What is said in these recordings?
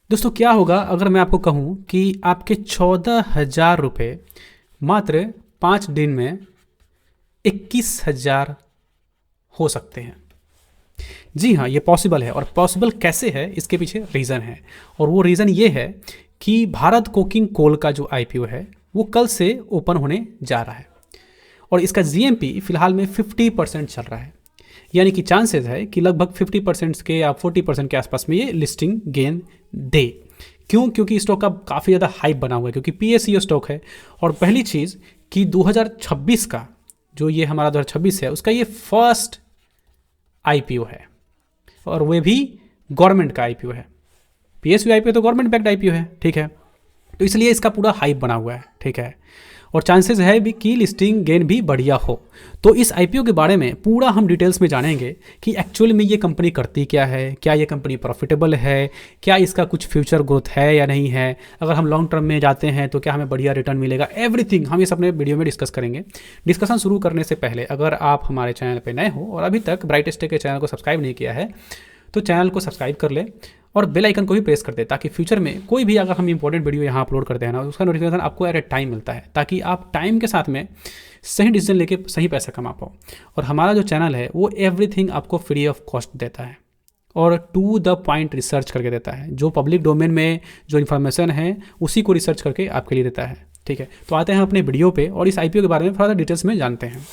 दोस्तों क्या होगा अगर मैं आपको कहूँ कि आपके 14,000 रुपये मात्र 5 दिन में 21,000 हो सकते हैं। जी हाँ, ये पॉसिबल है। और पॉसिबल कैसे है, इसके पीछे रीज़न है। और वो रीज़न ये है कि भारत कोकिंग कोल का जो आईपीओ है वो कल से ओपन होने जा रहा है और इसका जीएमपी फिलहाल में 50% चल रहा है। यानी कि चांसेस है कि लगभग 50% के या 40% के आसपास में ये लिस्टिंग गेन दे। क्यों? क्योंकि स्टॉक का काफ़ी ज़्यादा हाइप बना हुआ है, क्योंकि पीएसयू स्टॉक है। और पहली चीज़ कि 2026 का जो ये हमारा 2026 है उसका ये फर्स्ट आईपीओ है और वे भी गवर्नमेंट का आईपीओ है। पीएसयू आईपीओ तो गवर्नमेंट बैक्ड आईपीओ है, ठीक है। तो इसलिए इसका पूरा हाइप बना हुआ है, ठीक है। और चांसेस है भी कि लिस्टिंग गेन भी बढ़िया हो। तो इस आईपीओ के बारे में पूरा हम डिटेल्स में जानेंगे कि एक्चुअल में ये कंपनी करती क्या है, क्या ये कंपनी प्रॉफिटेबल है, क्या इसका कुछ फ्यूचर ग्रोथ है या नहीं है, अगर हम लॉन्ग टर्म में जाते हैं तो क्या हमें बढ़िया रिटर्न मिलेगा, एवरीथिंग हम इस अपने वीडियो में डिस्कस करेंगे। डिस्कशन शुरू करने से पहले अगर आप हमारे चैनल पर नए हो और अभी तक ब्राइटेस्ट के चैनल को सब्सक्राइब नहीं किया है तो चैनल को सब्सक्राइब कर ले और बेल आइकन को भी प्रेस कर दे, ताकि फ्यूचर में कोई भी अगर हम इंपॉर्टेंट वीडियो यहाँ अपलोड करते हैं ना उसका नोटिफिकेशन आपको एट ए टाइम मिलता है, ताकि आप टाइम के साथ में सही डिसीजन लेके सही पैसा कमा पाओ। और हमारा जो चैनल है वो एवरीथिंग आपको फ्री ऑफ कॉस्ट देता है और टू द पॉइंट रिसर्च करके देता है। जो पब्लिक डोमेन में जो इन्फॉर्मेशन है उसी को रिसर्च करके आपके लिए देता है, ठीक है। तो आते हैं अपने वीडियो पे और इस आईपीओ के बारे में थोड़ा सा डिटेल्स में जानते हैं,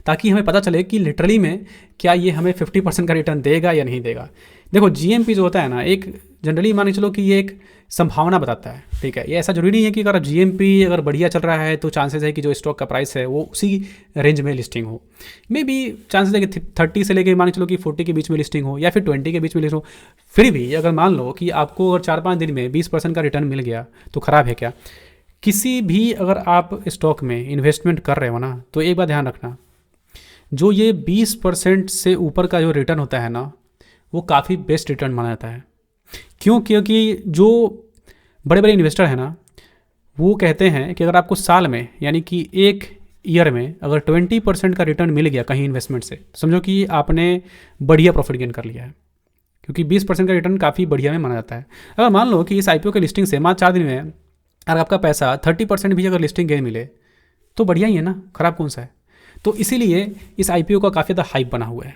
ताकि हमें पता चले कि लिटरली में क्या ये हमें 50% का रिटर्न देगा या नहीं देगा। देखो, जीएमपी जो होता है ना, एक जनरली मान के चलो कि ये एक संभावना बताता है, ठीक है। ये ऐसा जरूरी नहीं है कि अगर जीएमपी अगर बढ़िया चल रहा है तो चांसेस है कि जो स्टॉक का प्राइस है वो उसी रेंज में लिस्टिंग हो। मे बी चांसेस है कि 30 से लेकर मान के चलो कि 40 के बीच में लिस्टिंग हो या फिर 20 के बीच में लिस्टिंग हो। फिर भी अगर मान लो कि आपको अगर 4-5 दिन में 20% का रिटर्न मिल गया तो ख़राब है क्या? किसी भी अगर आप स्टॉक में इन्वेस्टमेंट कर रहे हो ना, तो एक बात ध्यान रखना, जो ये 20% से ऊपर का जो रिटर्न होता है ना वो काफ़ी बेस्ट रिटर्न माना जाता है। क्यों? क्योंकि जो बड़े बड़े इन्वेस्टर हैं ना वो कहते हैं कि अगर आपको साल में यानी कि एक ईयर में अगर 20% का रिटर्न मिल गया कहीं इन्वेस्टमेंट से, समझो कि आपने बढ़िया प्रॉफिट गेन कर लिया है, क्योंकि 20% का रिटर्न काफ़ी बढ़िया में माना जाता है। अगर मान लो कि इस आईपीओ के लिस्टिंग से मात्र 4 दिन में अगर आपका पैसा 30% भी अगर लिस्टिंग गेन मिले तो बढ़िया ही है ना, ख़राब कौन सा है। तो इसीलिए इस आईपीओ का काफ़ी ज़्यादा हाइप बना हुआ है।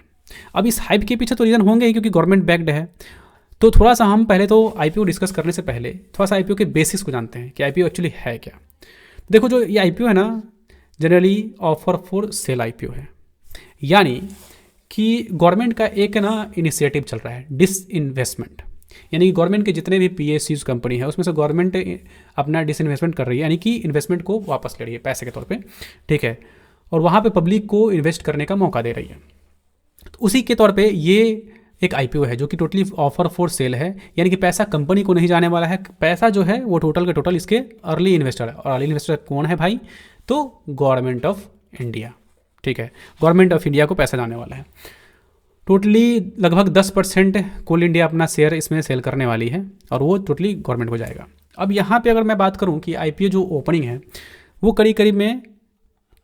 अब इस हाइप के पीछे तो रीज़न होंगे ही, क्योंकि गवर्नमेंट बैक्ड है। तो थोड़ा सा हम पहले तो आईपीओ डिस्कस करने से पहले थोड़ा सा आईपीओ के बेसिक्स को जानते हैं कि आईपीओ एक्चुअली है क्या। देखो, जो ये आईपीओ है ना generally offer for sale IPO है, यानी कि गवर्नमेंट का एक ना इनिशिएटिव चल रहा है डिसइन्वेस्टमेंट। यानी कि गवर्नमेंट के जितने भी पीएसयूज कंपनी है उसमें से गवर्नमेंट अपना डिसइन्वेस्टमेंट कर रही है, यानी कि इन्वेस्टमेंट को वापस ले रही है पैसे के तौर पे, ठीक है। और वहाँ पे पब्लिक को इन्वेस्ट करने का मौका दे रही है। तो उसी के तौर पे ये एक आईपीओ है जो कि टोटली ऑफर फॉर सेल है, यानी कि पैसा कंपनी को नहीं जाने वाला है। पैसा जो है वो टोटल के टोटल इसके अर्ली इन्वेस्टर है। और अर्ली इन्वेस्टर कौन है भाई? तो गवर्नमेंट ऑफ इंडिया, ठीक है। गवर्नमेंट ऑफ इंडिया को पैसा जाने वाला है। टोटली लगभग 10% कोल इंडिया अपना शेयर इसमें सेल करने वाली है और वो टोटली गवर्नमेंट को जाएगा। अब यहाँ पे अगर मैं बात करूँ कि आईपीओ जो ओपनिंग है वो करीब करीब में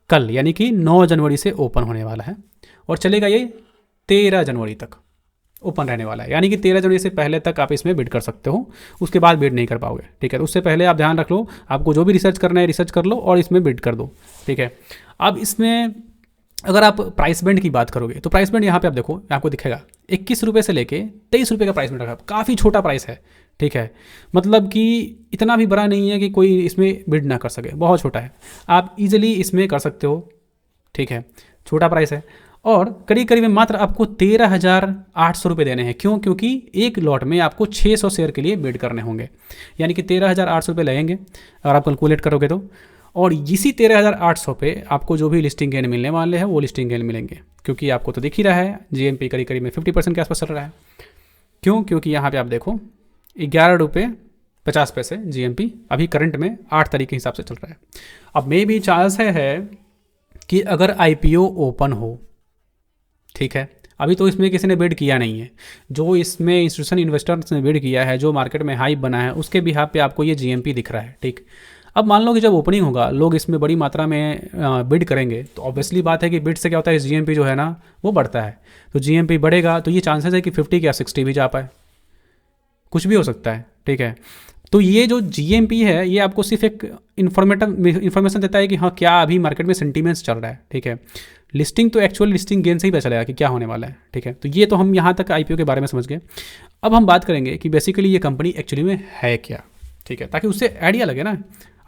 कल यानी कि 9 जनवरी से ओपन होने वाला है और चलेगा ये 13 जनवरी तक ओपन रहने वाला है। यानी कि 13 जनवरी से पहले तक आप इसमें बिड कर सकते हो, उसके बाद बिड नहीं कर पाओगे, ठीक है। उससे पहले आप ध्यान रख लो, आपको जो भी रिसर्च करना है रिसर्च कर लो और इसमें बिड कर दो, ठीक है। अब इसमें अगर आप प्राइस बैंड की बात करोगे तो प्राइस बैंड यहाँ पे आप देखो, आपको दिखेगा 21 रुपये से लेके 23 रुपये का प्राइस बैंड रखा, काफ़ी छोटा प्राइस है, ठीक है। मतलब कि इतना भी बड़ा नहीं है कि कोई इसमें बिड ना कर सके, बहुत छोटा है, आप इजीली इसमें कर सकते हो, ठीक है। छोटा प्राइस है और करीब करीब मात्र आपको 13,800 रुपये देने हैं। क्यों? क्योंकि एक लॉट में आपको 600 शेयर के लिए बिड करने होंगे, यानी कि 13,800 रुपये लगेंगे अगर आप कैलकुलेट करोगे तो। और इसी 13,800 पे आपको जो भी लिस्टिंग गेन मिलने वाले हैं वो लिस्टिंग गेन मिलेंगे, क्योंकि आपको तो दिख ही रहा है जीएमपी करीब करीब में 50% के आसपास चल रहा है। क्यों? क्योंकि यहाँ पे आप देखो 11.50 रुपये जीएमपी अभी करंट में 8 तारीख के हिसाब से चल रहा है। अब मे भी चांस है कि अगर आईपीओ ओपन हो, ठीक है, अभी तो इसमें किसी ने बिड किया नहीं है, जो इसमें इंस्टीट्यूशन इन्वेस्टर्स ने बिड किया है, जो मार्केट में हाइप बना है उसके बिहाफ पे आपको ये जीएमपी दिख रहा है, ठीक। अब मान लो कि जब ओपनिंग होगा लोग इसमें बड़ी मात्रा में बिड करेंगे तो ऑब्वियसली बात है कि बिड से क्या होता है, जीएमपी जो है ना वो बढ़ता है। तो जीएमपी बढ़ेगा तो ये चांसेस है कि 50 या 60 भी जा पाए, कुछ भी हो सकता है, ठीक है। तो ये जो जीएमपी है ये आपको सिर्फ एक इन्फॉर्मेशन देता है कि हाँ क्या अभी मार्केट में सेंटीमेंट्स चल रहा है, ठीक है। लिस्टिंग तो एक्चुअल लिस्टिंग गेन से ही पता चलेगा कि क्या होने वाला है, ठीक है। तो ये तो हम यहाँ तक आईपीओ के बारे में समझ गए। अब हम बात करेंगे कि बेसिकली ये कंपनी एक्चुअली में है क्या, ठीक है, ताकि उससे आइडिया लगे ना।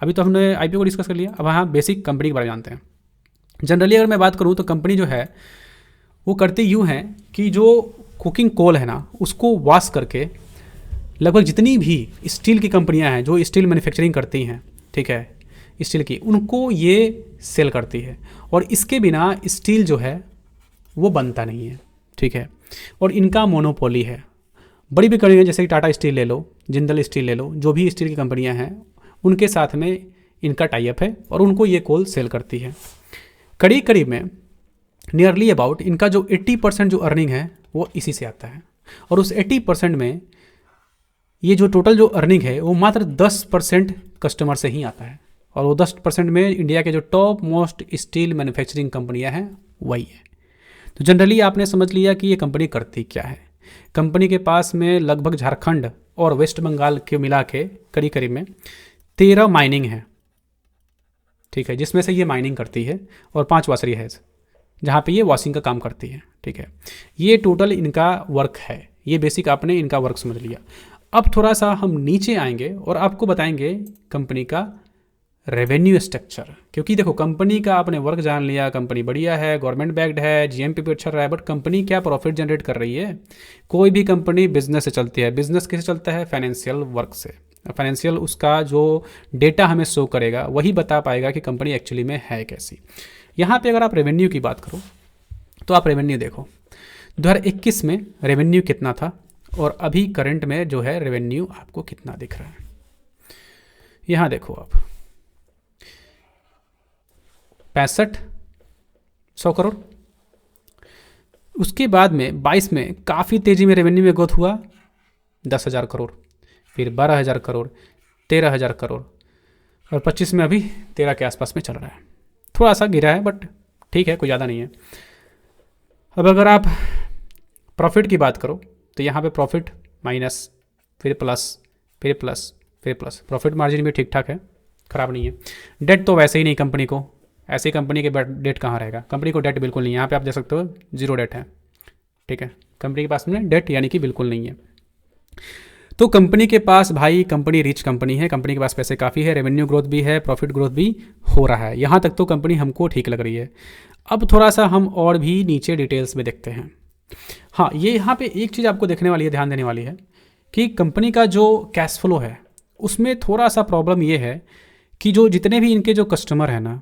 अभी तो हमने आईपीओ को डिस्कस कर लिया, अब हाँ बेसिक कंपनी के बारे में जानते हैं। जनरली अगर मैं बात करूँ तो कंपनी जो है वो करती यूँ है कि जो कुकिंग कोल है ना उसको वॉश करके लगभग जितनी भी स्टील की कंपनियां हैं जो स्टील मैन्युफैक्चरिंग करती हैं, ठीक है, स्टील की, उनको ये सेल करती है। और इसके बिना स्टील जो है वो बनता नहीं है, ठीक है। और इनका मोनोपोली है। बड़ी भी कंपनियाँ जैसे कि टाटा स्टील ले लो, जिंदल स्टील ले लो, जो भी स्टील की कंपनियां हैं उनके साथ में इनका टाई अप है और उनको ये कोल सेल करती है। करीब करीब में नियरली अबाउट इनका जो 80% जो अर्निंग है वो इसी से आता है। और उस 80% में ये जो टोटल जो अर्निंग है वो मात्र 10% कस्टमर से ही आता है। और वो 10% में इंडिया के जो टॉप मोस्ट स्टील मैन्युफैक्चरिंग कंपनियां हैं वही है। तो जनरली आपने समझ लिया कि ये कंपनी करती क्या है। कंपनी के पास में लगभग झारखंड और वेस्ट बंगाल के मिला के करीब करीब में 13 माइनिंग है, ठीक है, जिसमें से ये माइनिंग करती है, और 5 वाशरी है जहाँ पे ये वॉशिंग का काम करती है, ठीक है। ये टोटल इनका वर्क है। ये बेसिक आपने इनका वर्क समझ लिया। अब थोड़ा सा हम नीचे आएंगे और आपको बताएंगे कंपनी का रेवेन्यू स्ट्रक्चर। क्योंकि देखो कंपनी का आपने वर्क जान लिया, कंपनी बढ़िया है, गवर्नमेंट बैक्ड है, जीएमपी पे अच्छा रहा है, बट कंपनी क्या प्रॉफिट जनरेट कर रही है? कोई भी कंपनी बिजनेस से चलती है। बिजनेस कैसे चलता है? फाइनेंशियल वर्क से। फाइनेंशियल उसका जो डेटा हमें शो करेगा वही बता पाएगा कि कंपनी एक्चुअली में है कैसी। यहाँ पे अगर आप रेवेन्यू की बात करो तो आप रेवेन्यू देखो 2021 में रेवेन्यू कितना था और अभी करंट में जो है रेवेन्यू आपको कितना दिख रहा है। यहाँ देखो आप 6500 करोड़। उसके बाद में 22 में काफ़ी तेज़ी में रेवेन्यू में ग्रोथ हुआ 10,000 करोड़, फिर 12,000 करोड़, 13,000 करोड़, और 25 में अभी 13 के आसपास में चल रहा है। थोड़ा सा गिरा है बट ठीक है, कोई ज़्यादा नहीं है। अब अगर आप प्रॉफिट की बात करो तो यहाँ पे प्रॉफिट माइनस, फिर प्लस, फिर प्लस, फिर प्लस। प्रॉफिट मार्जिन भी ठीक ठाक है, ख़राब नहीं है। डेट तो वैसे ही नहीं कंपनी को, ऐसी कंपनी के डेट कहाँ रहेगा? कंपनी को डेट बिल्कुल नहीं है। यहाँ पे आप देख सकते हो 0 डेट है, ठीक है। कंपनी के पास में डेट यानी कि बिल्कुल नहीं है। तो कंपनी के पास भाई, कंपनी रिच कंपनी है, कंपनी के पास पैसे काफ़ी है, रेवेन्यू ग्रोथ भी है, प्रॉफिट ग्रोथ भी हो रहा है। यहाँ तक तो कंपनी हमको ठीक लग रही है। अब थोड़ा सा हम और भी नीचे डिटेल्स में देखते हैं। हाँ, ये यहाँ पे एक चीज़ आपको देखने वाली है, ध्यान देने वाली है कि कंपनी का जो कैश फ्लो है उसमें थोड़ा सा प्रॉब्लम ये है कि जो जितने भी इनके जो कस्टमर हैं ना,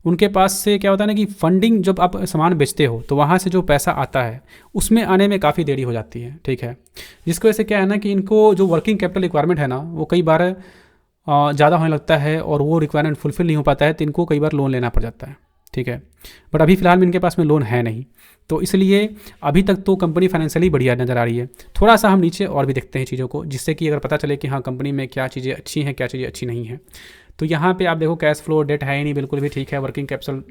उनके पास से क्या होता है ना कि फंडिंग, जब आप सामान बेचते हो तो वहाँ से जो पैसा आता है उसमें आने में काफ़ी देरी हो जाती है, ठीक है। जिसकी वजह से क्या है ना कि इनको जो वर्किंग कैपिटल रिक्वायरमेंट है ना वो कई बार ज़्यादा होने लगता है और वो रिक्वायरमेंट फुलफिल नहीं हो पाता है, तो इनको कई बार लोन लेना पड़ जाता है, ठीक है। बट अभी फ़िलहाल में इनके पास में लोन है नहीं, तो इसलिए अभी तक तो कंपनी फाइनेंशियली बढ़िया नज़र आ रही है। थोड़ा सा हम नीचे और भी देखते हैं चीज़ों को, जिससे कि अगर पता चले कि हाँ कंपनी में क्या चीज़ें अच्छी हैं, क्या चीज़ें अच्छी नहीं हैं। तो यहाँ पे आप देखो कैश फ्लो, डेट है ही नहीं, बिल्कुल भी ठीक है। वर्किंग कैपिटल,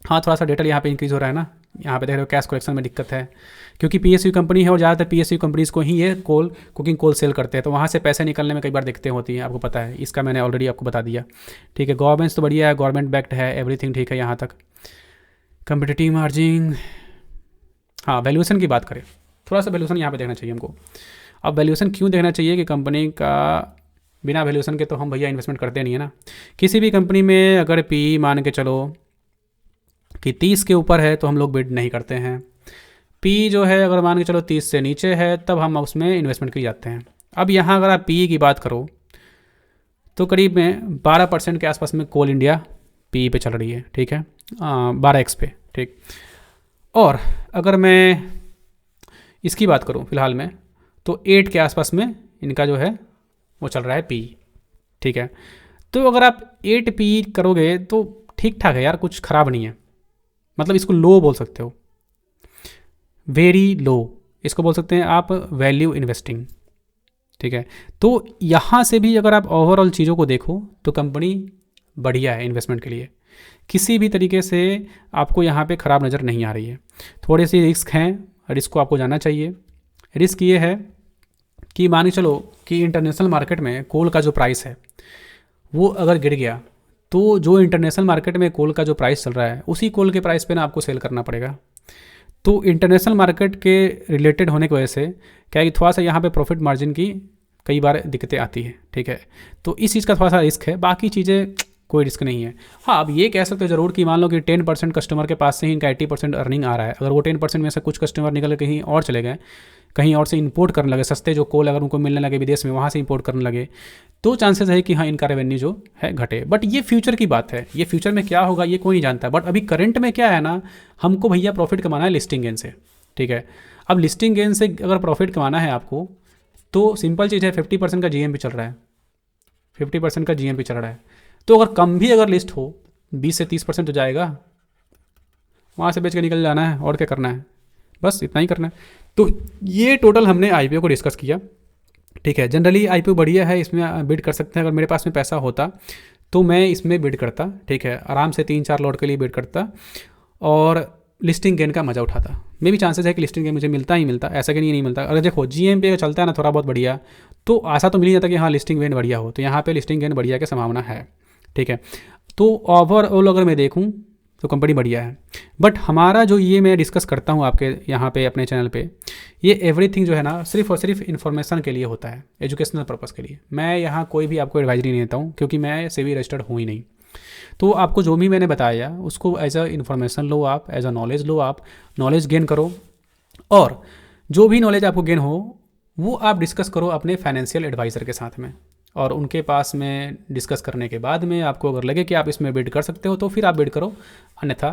हाँ थोड़ा सा डेटा यहाँ पे इंक्रीज़ हो रहा है ना। यहाँ पे देख रहे हो कैश कलेक्शन में दिक्कत है, क्योंकि पीएसयू कंपनी है और ज़्यादातर पीएसयू कंपनीज़ को ही ये कुकिंग कोल सेल करते हैं, तो वहाँ से पैसे निकलने में कई बार दिक्कतें होती हैं, आपको पता है। इसका मैंने ऑलरेडी आपको बता दिया, ठीक है। गवर्नमेंट तो बढ़िया है, गवर्नमेंट बैक्ड है, एवरीथिंग ठीक है यहाँ तक। कम्पिटिटिव मार्जिन, हाँ वैल्यूएशन की बात करें, थोड़ा सा वैल्यूएशन यहाँ पे देखना चाहिए हमको। अब वैल्यूएशन क्यों देखना चाहिए कि कंपनी का बिना वैल्यूएशन के तो हम भैया इन्वेस्टमेंट करते नहीं है ना। किसी भी कंपनी में अगर पी मान के चलो कि 30 के ऊपर है तो हम लोग बिड नहीं करते हैं। पी जो है अगर मान के चलो 30 से नीचे है तब हम उसमें इन्वेस्टमेंट के जाते हैं। अब यहाँ अगर आप पी की बात करो तो करीब में 12% के आसपास में कोल इंडिया पी पे चल रही है, ठीक है, 12x पे, ठीक। और अगर मैं इसकी बात करूं फिलहाल में तो 8 के आसपास में इनका जो है वो चल रहा है पी, ठीक है। तो अगर आप 8 पी करोगे तो ठीक ठाक है यार, कुछ ख़राब नहीं है। मतलब इसको लो बोल सकते हो, वेरी लो इसको बोल सकते हैं आप, वैल्यू इन्वेस्टिंग, ठीक है। तो यहाँ से भी अगर आप ओवरऑल चीज़ों को देखो तो कंपनी बढ़िया है इन्वेस्टमेंट के लिए, किसी भी तरीके से आपको यहाँ पे ख़राब नज़र नहीं आ रही है। थोड़े से रिस्क हैं, रिस्क को आपको जानना चाहिए। रिस्क ये है कि मान के चलो कि इंटरनेशनल मार्केट में कोल का जो प्राइस है वो अगर गिर गया, तो जो इंटरनेशनल मार्केट में कोल का जो प्राइस चल रहा है उसी कोल के प्राइस पे ना आपको सेल करना पड़ेगा। तो इंटरनेशनल मार्केट के रिलेटेड होने की वजह से क्या है कि थोड़ा सा यहाँ पे प्रॉफिट मार्जिन की कई बार दिक्कतें आती है, ठीक है। तो इस चीज़ का थोड़ा सा रिस्क है, बाकी चीज़ें कोई रिस्क नहीं है। हाँ, अब ये कह सकते हो ज़रूर कि मान लो कि 10% कस्टमर के पास से ही इनका 80% अर्निंग आ रहा है, अगर वो 10% में से कुछ कस्टमर निकल के कहीं और चले गए, कहीं और से इंपोर्ट करने लगे, सस्ते जो कोल अगर उनको मिलने लगे विदेश में, वहाँ से इंपोर्ट करने लगे, तो चांसेस है कि हाँ इनका रेवेन्यू जो है घटे। बट ये फ्यूचर की बात है, ये फ्यूचर में क्या होगा ये कोई नहीं जानता। बट अभी करंट में क्या है ना, हमको भैया प्रॉफिट कमाना है लिस्टिंग गेन से, ठीक है। अब लिस्टिंग गेन से अगर प्रॉफिट कमाना है आपको, तो सिंपल चीज़ है, 50% का जीएमपी चल रहा है, 50% का जीएमपी चल रहा है। तो अगर कम भी अगर लिस्ट हो, 20 से 30% तो जाएगा, वहाँ से बेच के निकल जाना है, और क्या करना है, बस इतना ही करना है। तो ये टोटल हमने आईपीओ को डिस्कस किया, ठीक है। जनरली आईपीओ बढ़िया है, इसमें बिड कर सकते हैं। अगर मेरे पास में पैसा होता तो मैं इसमें बिड करता, ठीक है, आराम से 3-4 लॉट के लिए बिड करता और लिस्टिंग गेन का मजा उठाता। मे भी चांसेस है कि लिस्टिंग गेन मुझे मिलता ही मिलता, ऐसा कि नहीं मिलता। अगर देखो जीएमपी अगर चलता है ना थोड़ा बहुत बढ़िया, तो आशा तो मिल ही जाता कि हाँ लिस्टिंग गेन बढ़िया हो, तो यहाँ पे लिस्टिंग गेन बढ़िया की संभावना है, ठीक है। तो ओवरऑल अगर मैं देखूँ तो कंपनी बढ़िया है। बट हमारा जो ये मैं डिस्कस करता हूँ आपके यहाँ पे अपने चैनल पे, ये एवरीथिंग जो है ना सिर्फ और सिर्फ इन्फॉर्मेशन के लिए होता है, एजुकेशनल पर्पज़ के लिए। मैं यहाँ कोई भी आपको एडवाइजरी नहीं देता हूँ, क्योंकि मैं सेबी रजिस्टर्ड हूँ ही नहीं। तो आपको जो भी मैंने बताया उसको एज अ इन्फॉर्मेशन लो आप, एज अ नॉलेज लो आप, नॉलेज गेन करो। और जो भी नॉलेज आपको गेन हो वो आप डिस्कस करो अपने फाइनेंशियल एडवाइज़र के साथ में, और उनके पास में डिस्कस करने के बाद में आपको अगर लगे कि आप इसमें बिड कर सकते हो तो फिर आप बिड करो, अन्यथा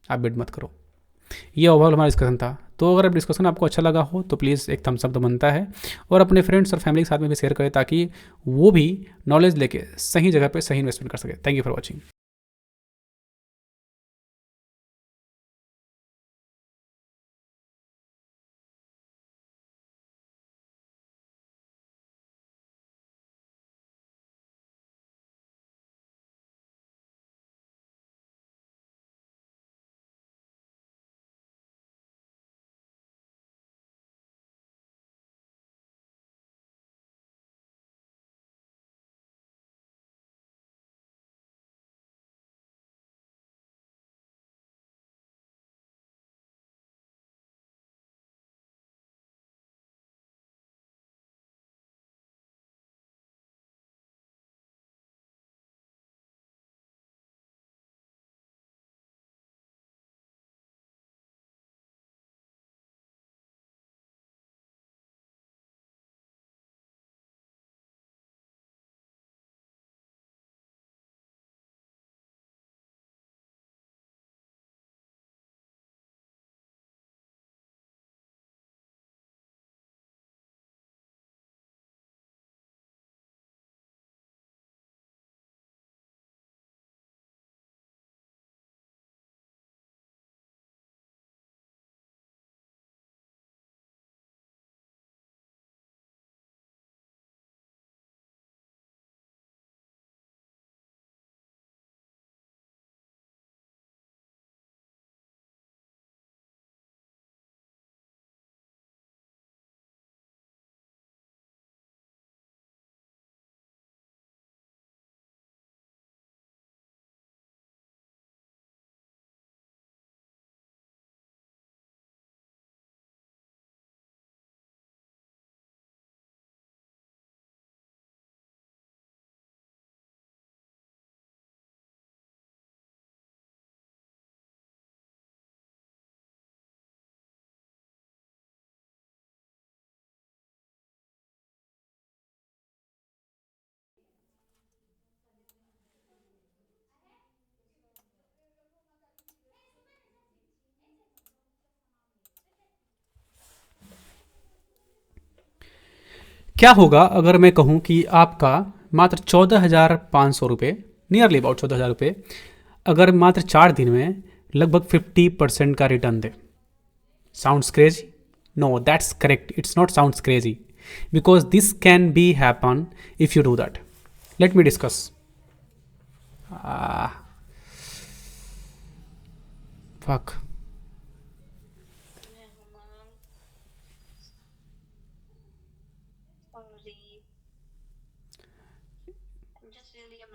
आप बिड मत करो। ये ओवरऑल हमारा डिस्कशन था। तो अगर डिस्कशन आपको अच्छा लगा हो तो प्लीज़ एक थम्स अप तो बनता है, और अपने फ्रेंड्स और फैमिली के साथ में भी शेयर करें, ताकि वो भी नॉलेज लेके सही जगह पे सही इन्वेस्टमेंट कर सके। Thank you for watching. क्या होगा अगर मैं कहूँ कि आपका मात्र 14,500 रुपये, नियरली अबाउट 14,000 रुपये, अगर मात्र 4 दिन में लगभग 50% का return they. Sounds crazy? No, that's correct. It's not sounds crazy, because this can be happen if you do that. Let me discuss. Ah, fuck.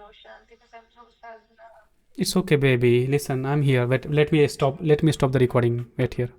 emotional because I'm so sad now. It's okay, baby. Listen, I'm here. Let me stop. Let me stop the recording. Wait here.